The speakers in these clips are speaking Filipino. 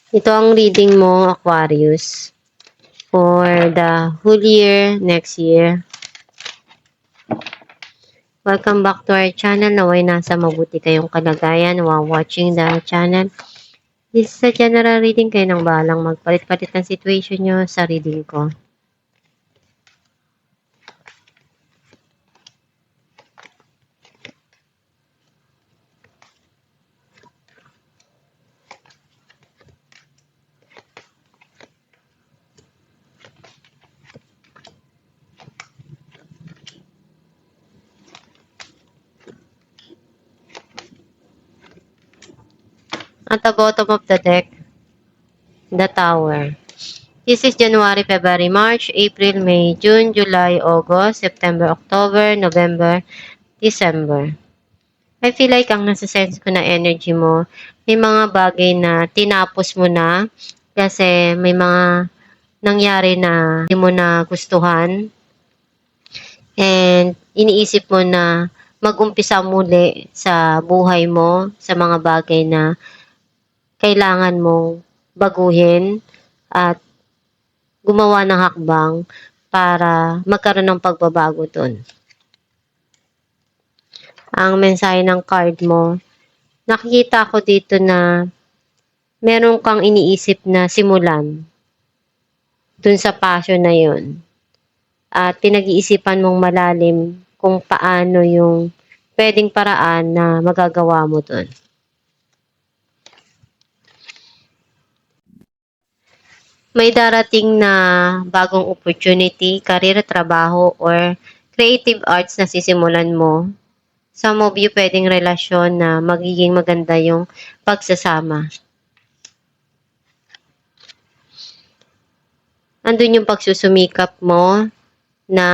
Ito ang reading mo, Aquarius, for the whole year, next year. Welcome back to our channel. Naway nasa mabuti kayong kalagayan while watching the channel. This is a general reading. Kayo nang bahalang magpalit-palit ng situation nyo sa reading ko. At the bottom of the deck, the Tower. This is January, February, March, April, May, June, July, August, September, October, November, December. I feel like ang nasa-sense ko na energy mo, may mga bagay na tinapos mo na kasi may mga nangyari na hindi mo na gustuhan and iniisip mo na mag-umpisa muli sa buhay mo sa mga bagay na kailangan mong baguhin at gumawa ng hakbang para magkaroon ng pagbabago dun. Ang mensahe ng card mo, nakikita ko dito na meron kang iniisip na simulan dun sa passion na yun. At pinag-iisipan mong malalim kung paano yung pwedeng paraan na magagawa mo dun. May darating na bagong opportunity, career, trabaho, or creative arts na sisimulan mo. Some of you pwedeng relasyon na magiging maganda yung pagsasama. Andun yung pagsusumikap mo na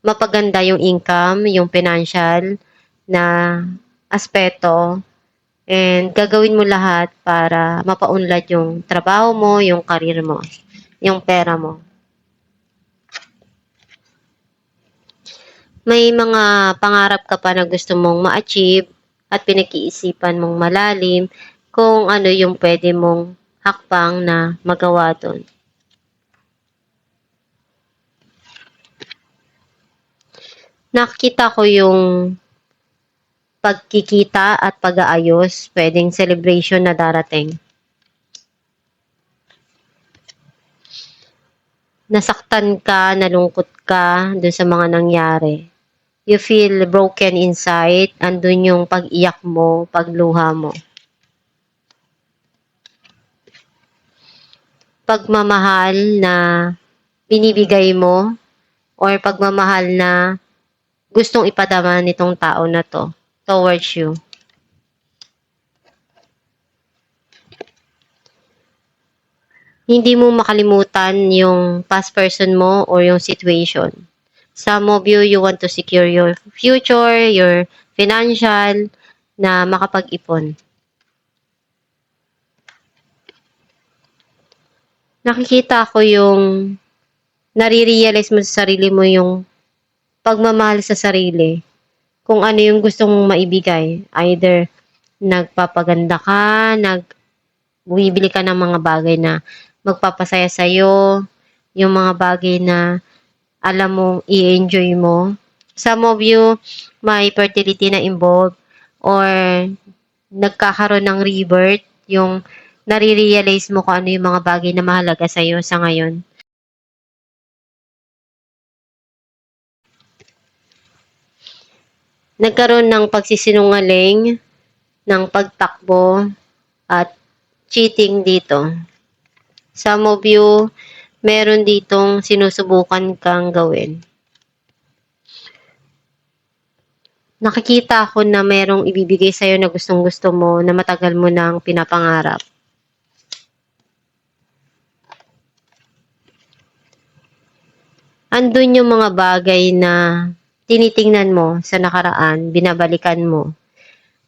mapaganda yung income, yung financial na aspeto. And gagawin mo lahat para mapaunlad yung trabaho mo, yung career mo, yung pera mo. May mga pangarap ka pa na gusto mong ma-achieve at pinag-iisipan mong malalim kung ano yung pwede mong hakbang na magawa doon. Nakita ko yung pagkikita at pag-aayos, pwedeng celebration na darating. Nasaktan ka, nalungkot ka dun sa mga nangyari. You feel broken inside, andun yung pag-iyak mo, pagluha mo. Pagmamahal na binibigay mo or pagmamahal na gustong ipadama nitong tao na to towards you. Hindi mo makalimutan yung past person mo or yung situation. Some of you, you want to secure your future, your financial, na makapag-ipon. Nakikita ko yung nare-realize mo sa sarili mo yung pagmamahal sa sarili. Kung ano yung gusto mong maibigay. Either nagpapaganda ka, bumibili ka ng mga bagay na magpapasaya sa'yo, yung mga bagay na alam mong i-enjoy mo. Some of you, may fertility na involved or nagkakaroon ng rebirth, yung nare-realize mo kung ano yung mga bagay na mahalaga sa'yo sa ngayon. Nagkaroon ng pagsisinungaling, ng pagtakbo, at cheating dito. Some of you, meron ditong sinusubukan kang gawin. Nakikita ko na merong ibibigay sa'yo na gustong-gusto mo na matagal mo nang pinapangarap. Andun yung mga bagay na tinitingnan mo sa nakaraan, binabalikan mo.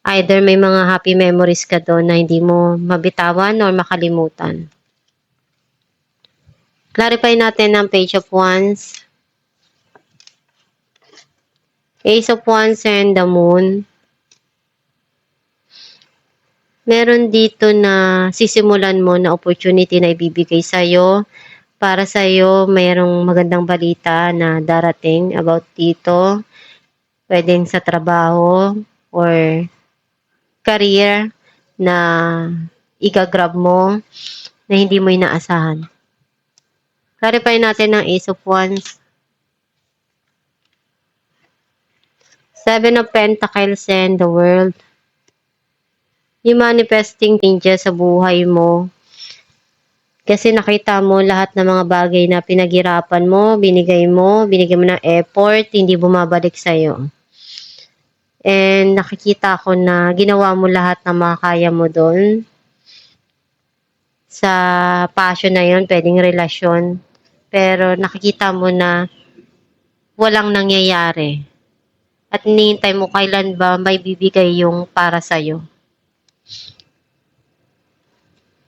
Either may mga happy memories ka doon na hindi mo mabitawan or makalimutan. Clarify natin ang Page of Wands, Ace of Wands and the Moon. Meron dito na sisimulan mo na opportunity na ibibigay sa'yo. Para sa'yo, mayroong magandang balita na darating about dito. Pwedeng sa trabaho or career na igagrab mo na hindi mo inaasahan. Clarify natin ang Ace of Wands. Seven of Pentacles and the World. Yung manifesting changes sa buhay mo. Kasi nakita mo lahat ng mga bagay na pinaghirapan mo, binigay mo ng effort, hindi bumabalik sa'yo. And nakikita ko na ginawa mo lahat ng makakaya mo doon. Sa passion na yon, pwedeng relasyon. Pero nakikita mo na walang nangyayari. At hinihintay mo kailan ba may bibigay yung para sa'yo.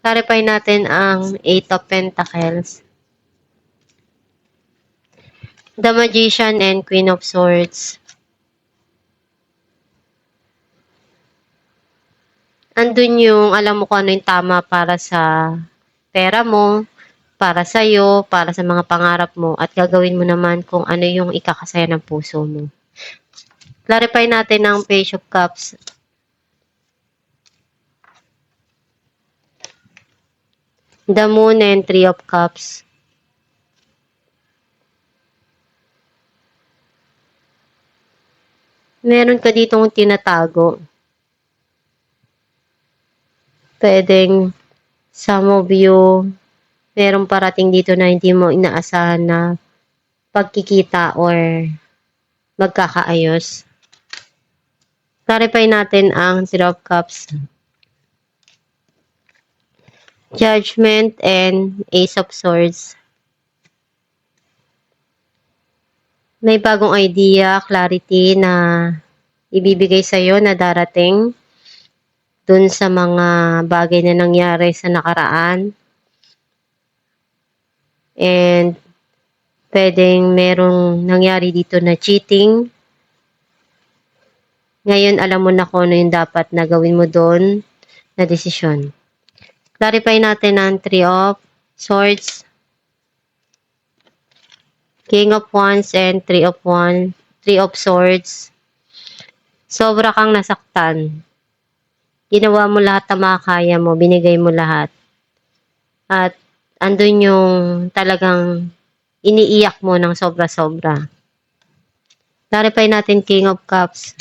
Clarify natin ang Eight of Pentacles. The Magician and Queen of Swords. Andun yung alam mo kung ano yung tama para sa pera mo, para sa'yo, para sa mga pangarap mo, at gagawin mo naman kung ano yung ikakasaya ng puso mo. Clarify natin ang Page of Cups. The Moon and Three of Cups. Meron ka ditong tinatago. Pwedeng some of you, merong parating dito na hindi mo inaasahan na pagkikita or magkakaayos. Clarify natin ang Zero of Cups. Judgment and Ace of Swords. May bagong idea, clarity na ibibigay sa'yo na darating dun sa mga bagay na nangyari sa nakaraan. And pwedeng merong nangyari dito na cheating. Ngayon alam mo na kung ano yung dapat na gawin mo doon na desisyon. Clarify natin ang Three of Swords, King of Wands and Three of Swords. Sobra kang nasaktan. Ginawa mo lahat na makakaya mo, binigay mo lahat. At andun yung talagang iniiyak mo ng sobra-sobra. Clarify natin King of Cups,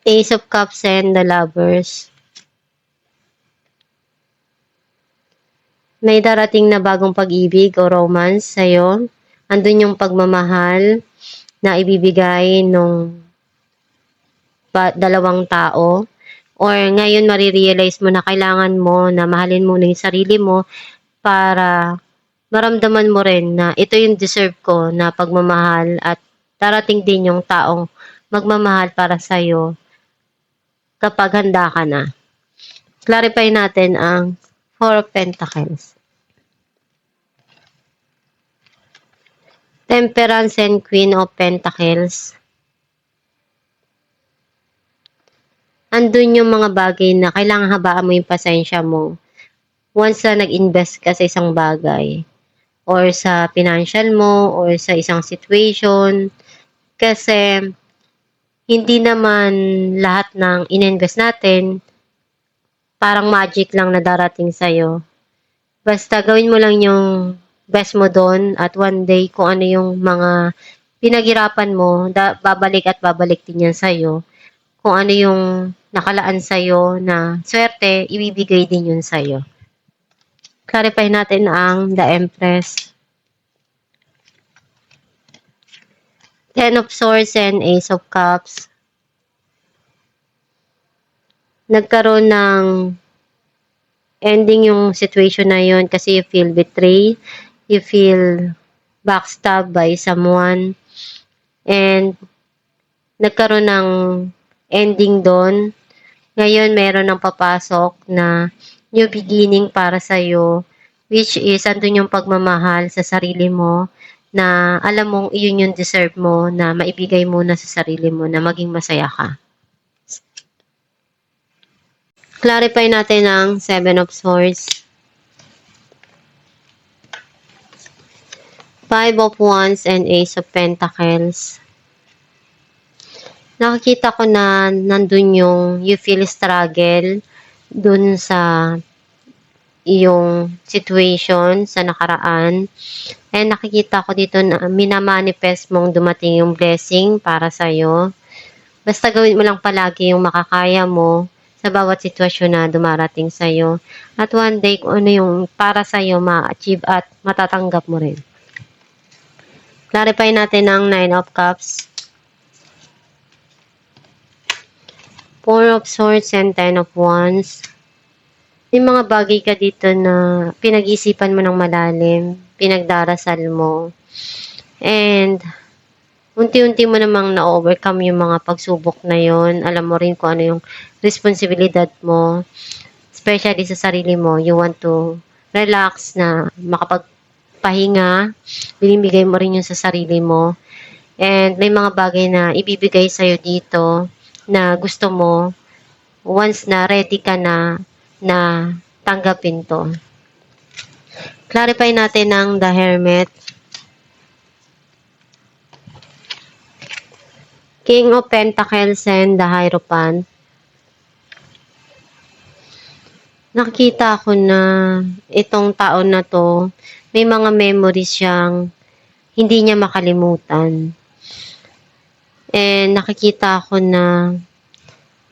Ace of Cups and the Lovers. May darating na bagong pag-ibig o romance sa'yo. Andun yung pagmamahal na ibibigay nung dalawang tao. Or ngayon marirealize mo na kailangan mo na mahalin mo na yung sarili mo para maramdaman mo rin na ito yung deserve ko na pagmamahal at darating din yung taong magmamahal para sa'yo kapag handa ka na. Clarify natin ang Four of Pentacles. Temperance and Queen of Pentacles. Andun yung mga bagay na kailangan habaan mo yung pasensya mo. Once na nag-invest ka sa isang bagay, or sa financial mo, or sa isang situation, kasi hindi naman lahat ng ininvest natin parang magic lang na darating sa'yo. Basta gawin mo lang yung best mo doon at one day kung ano yung mga pinaghirapan mo, babalik at babalik din yan sa'yo. Kung ano yung nakalaan sa'yo na swerte, ibibigay din yun sa'yo. Clarify natin ang The Empress. Ten of Swords and Ace of Cups. Nagkaroon ng ending yung situation na yun kasi you feel betrayed, you feel backstabbed by someone, and nagkaroon ng ending doon. Ngayon, meron ng papasok na new beginning para sa'yo, which is andun yung pagmamahal sa sarili mo na alam mong iyon yung deserve mo na maibigay mo na sa sarili mo na maging masaya ka. Clarify natin ang Seven of Swords. Five of Wands and Ace of Pentacles. Nakikita ko na nandun yung you feel struggle dun sa iyong situation sa nakaraan. And nakikita ko dito na minamanifest mong dumating yung blessing para sa'yo. Basta gawin mo lang palagi yung makakaya mo sa bawat sitwasyon na dumarating sa'yo. At one day, kung ano yung para sa'yo ma-achieve at matatanggap mo rin. Clarify natin ang Nine of Cups. Four of Swords and Ten of Wands. May mga bagay ka dito na pinag-isipan mo ng malalim, pinagdarasal mo, and unti-unti mo namang na-overcome yung mga pagsubok na yon. Alam mo rin kung ano yung responsibilidad mo, especially sa sarili mo. You want to relax na makapagpahinga, binibigay mo rin yun sa sarili mo. And may mga bagay na ibibigay sa'yo dito na gusto mo once na ready ka na tanggapin to. Clarify natin ang The Hermit. King of Pentacles and the Hierophant. Nakikita ko na itong taon na to, may mga memories siyang hindi niya makalimutan. And nakikita ko na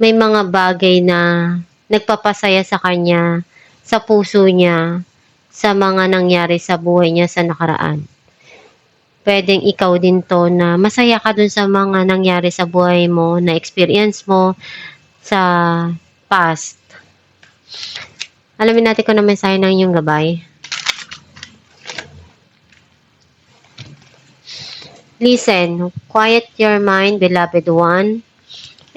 may mga bagay na nagpapasaya sa kanya, sa puso niya, sa mga nangyari sa buhay niya sa nakaraan. Pwedeng ikaw din to na masaya ka dun sa mga nangyari sa buhay mo, na experience mo sa past. Alamin natin kung ano mensahe ng iyong gabay. Listen, quiet your mind, beloved one,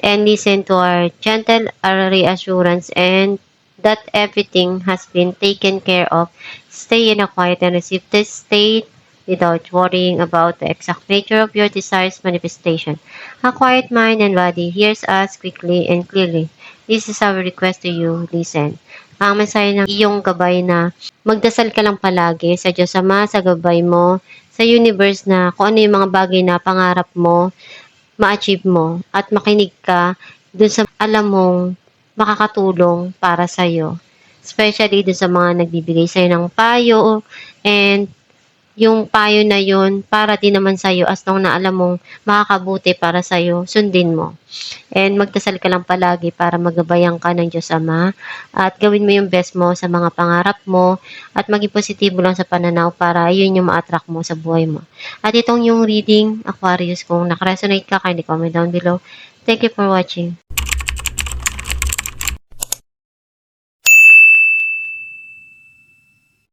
and listen to our gentle reassurance and that everything has been taken care of. Stay in a quiet and receptive state without worrying about the exact nature of your desires manifestation. A quiet mind and body hears us quickly and clearly. This is our request to you. Listen. Ang mensahe ng iyong gabay na magdasal ka lang palagi sa Diyos Ama, sa gabay mo, sa universe na kung ano yung mga bagay na pangarap mo, ma-achieve mo, at makinig ka dun sa alam mong makakatulong para sa'yo. Especially dun sa mga nagbibigay sa'yo ng payo, and yung payo na yun para din naman sa'yo as long na alam mong makakabuti para sa'yo, sundin mo. And magdasal ka lang palagi para magabayan ka ng Diyos Ama at gawin mo yung best mo sa mga pangarap mo at maging positibo lang sa pananaw para yun yung ma-attract mo sa buhay mo. At itong yung reading, Aquarius, kung nakaresonate ka, kindly comment down below. Thank you for watching.